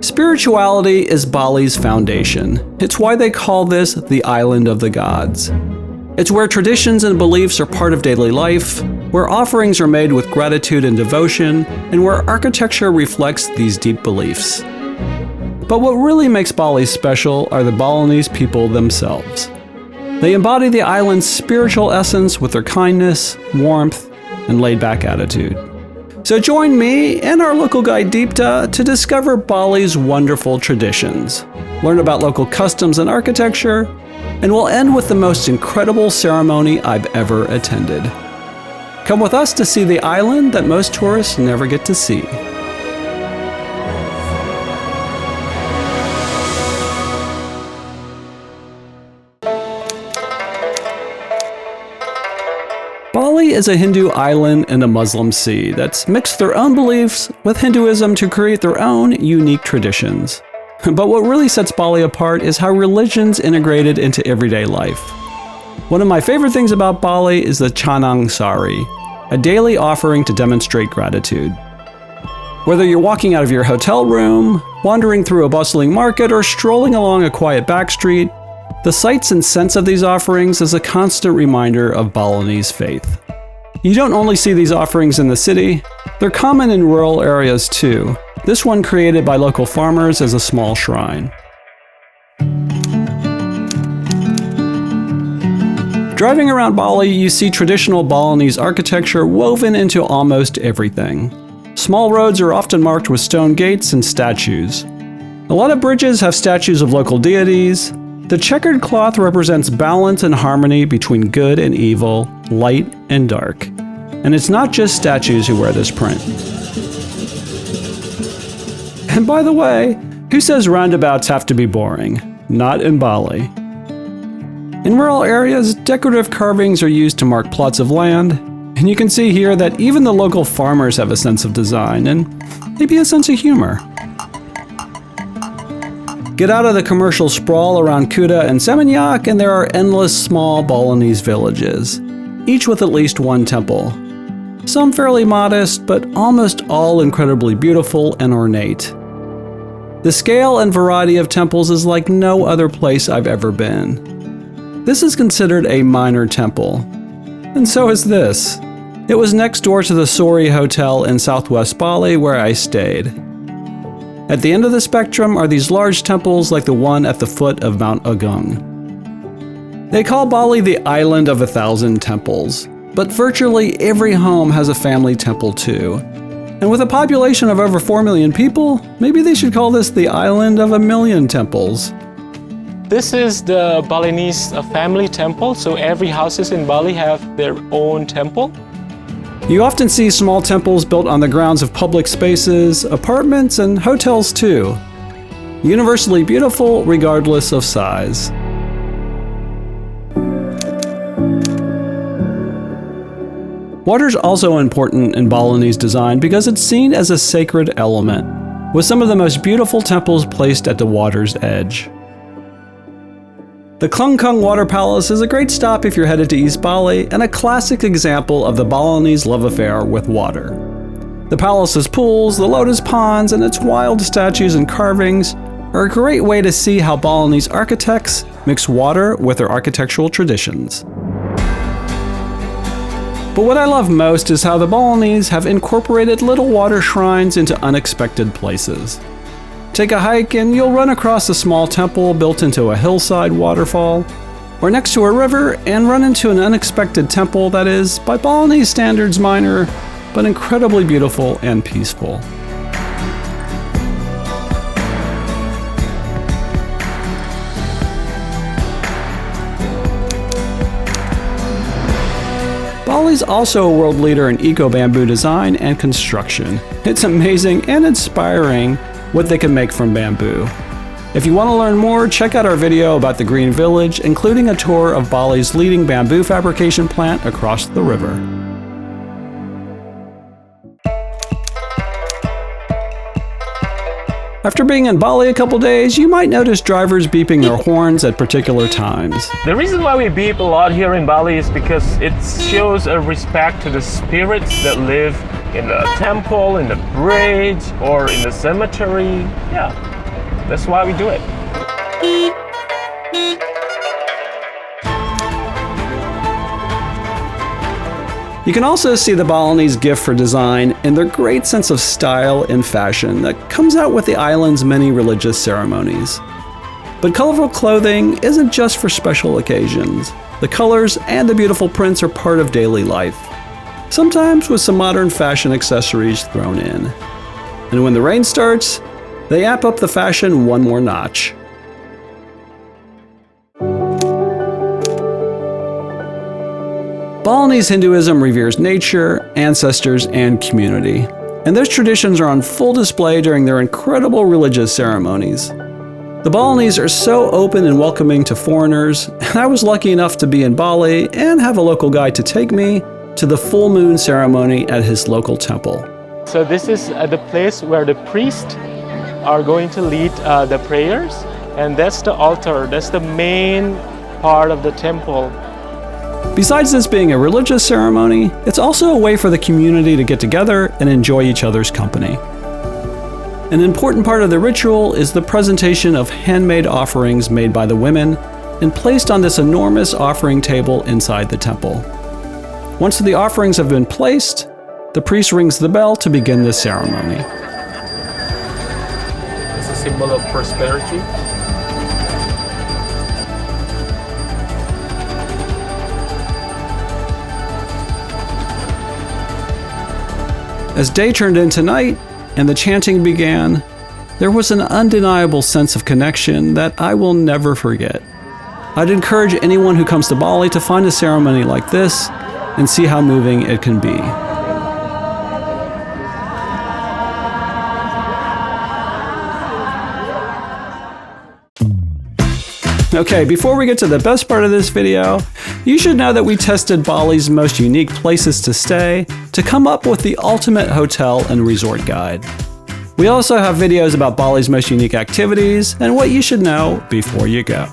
Spirituality is Bali's foundation. It's why they call this the Island of the Gods. It's where traditions and beliefs are part of daily life, where offerings are made with gratitude and devotion, and where architecture reflects these deep beliefs. But what really makes Bali special are the Balinese people themselves. They embody the island's spiritual essence with their kindness, warmth, and laid-back attitude. So join me and our local guide Deepta to discover Bali's wonderful traditions, learn about local customs and architecture, and we'll end with the most incredible ceremony I've ever attended. Come with us to see the island that most tourists never get to see. Bali is a Hindu island in a Muslim sea that's mixed their own beliefs with Hinduism to create their own unique traditions. But what really sets Bali apart is how religion's integrated into everyday life. One of my favorite things about Bali is the Canang Sari, a daily offering to demonstrate gratitude. Whether you're walking out of your hotel room, wandering through a bustling market, or strolling along a quiet back street, the sights and scents of these offerings is a constant reminder of Balinese faith. You don't only see these offerings in the city, they're common in rural areas too. This one created by local farmers as a small shrine. Driving around Bali, you see traditional Balinese architecture woven into almost everything. Small roads are often marked with stone gates and statues. A lot of bridges have statues of local deities. The checkered cloth represents balance and harmony between good and evil, light and dark. And it's not just statues who wear this print. And by the way, who says roundabouts have to be boring? Not in Bali. In rural areas, decorative carvings are used to mark plots of land, and you can see here that even the local farmers have a sense of design and maybe a sense of humor. Get out of the commercial sprawl around Kuta and Seminyak, and there are endless small Balinese villages, each with at least one temple. Some fairly modest, but almost all incredibly beautiful and ornate. The scale and variety of temples is like no other place I've ever been. This is considered a minor temple, and so is this. It was next door to the Sori Hotel in southwest Bali where I stayed. At the end of the spectrum are these large temples like the one at the foot of Mount Agung. They call Bali the Island of 1,000 temples, but virtually every home has a family temple too. And with a population of over 4 million people, maybe they should call this the Island of 1,000,000 temples. This is the Balinese family temple, so every houses in Bali have their own temple. You often see small temples built on the grounds of public spaces, apartments, and hotels too. Universally beautiful regardless of size. Water's also important in Balinese design because it's seen as a sacred element, with some of the most beautiful temples placed at the water's edge. The Klungkung Water Palace is a great stop if you're headed to East Bali and a classic example of the Balinese love affair with water. The palace's pools, the lotus ponds, and its wild statues and carvings are a great way to see how Balinese architects mix water with their architectural traditions. But what I love most is how the Balinese have incorporated little water shrines into unexpected places. Take a hike and you'll run across a small temple built into a hillside waterfall, or next to a river and run into an unexpected temple that is, by Balinese standards, minor, but incredibly beautiful and peaceful. Bali's also a world leader in eco-bamboo design and construction. It's amazing and inspiring what they can make from bamboo. If you want to learn more, check out our video about the Green Village, including a tour of Bali's leading bamboo fabrication plant across the river. After being in Bali a couple days, you might notice drivers beeping their horns at particular times. The reason why we beep a lot here in Bali is because it shows a respect to the spirits that live in the temple, in the bridge, or in the cemetery. Yeah. That's why we do it. You can also see the Balinese gift for design in their great sense of style and fashion that comes out with the island's many religious ceremonies. But colorful clothing isn't just for special occasions. The colors and the beautiful prints are part of daily life, sometimes with some modern fashion accessories thrown in. And when the rain starts, they amp up the fashion one more notch. Balinese Hinduism reveres nature, ancestors, and community, and those traditions are on full display during their incredible religious ceremonies. The Balinese are so open and welcoming to foreigners, and I was lucky enough to be in Bali and have a local guide to take me to the full moon ceremony at his local temple. So this is the place where the priests are going to lead the prayers, and that's the altar. That's the main part of the temple. Besides this being a religious ceremony, it's also a way for the community to get together and enjoy each other's company. An important part of the ritual is the presentation of handmade offerings made by the women and placed on this enormous offering table inside the temple. Once the offerings have been placed, the priest rings the bell to begin the ceremony. It's a symbol of prosperity. As day turned into night and the chanting began, there was an undeniable sense of connection that I will never forget. I'd encourage anyone who comes to Bali to find a ceremony like this and see how moving it can be. Okay, before we get to the best part of this video, you should know that we tested Bali's most unique places to stay to come up with the ultimate hotel and resort guide. We also have videos about Bali's most unique activities and what you should know before you go.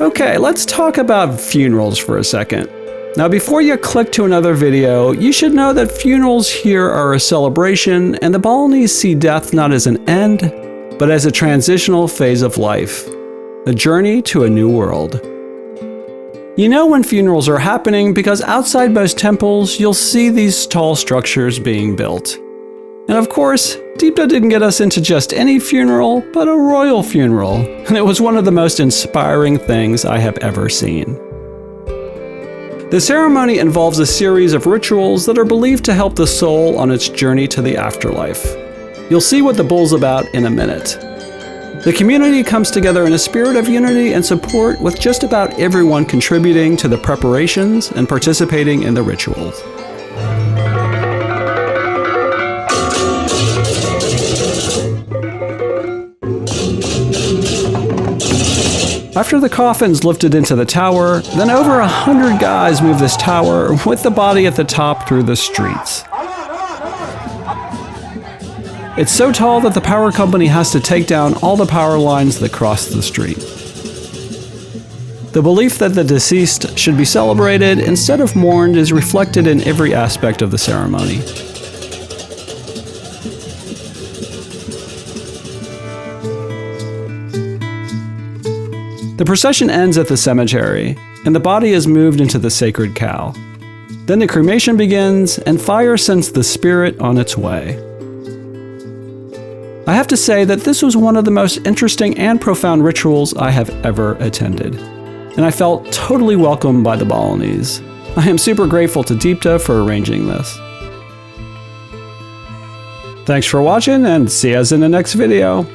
Okay, let's talk about funerals for a second. Now, before you click to another video, you should know that funerals here are a celebration, and the Balinese see death not as an end, but as a transitional phase of life, a journey to a new world. You know when funerals are happening because outside most temples, you'll see these tall structures being built. And of course, Deepta didn't get us into just any funeral, but a royal funeral, and it was one of the most inspiring things I have ever seen. The ceremony involves a series of rituals that are believed to help the soul on its journey to the afterlife. You'll see what the bull's about in a minute. The community comes together in a spirit of unity and support, with just about everyone contributing to the preparations and participating in the rituals. After the coffin's lifted into the tower, then over 100 guys move this tower with the body at the top through the streets. It's so tall that the power company has to take down all the power lines that cross the street. The belief that the deceased should be celebrated instead of mourned is reflected in every aspect of the ceremony. The procession ends at the cemetery, and the body is moved into the sacred cow. Then the cremation begins, and fire sends the spirit on its way. I have to say that this was one of the most interesting and profound rituals I have ever attended, and I felt totally welcomed by the Balinese. I am super grateful to Deepta for arranging this. Thanks for watching, and see us in the next video.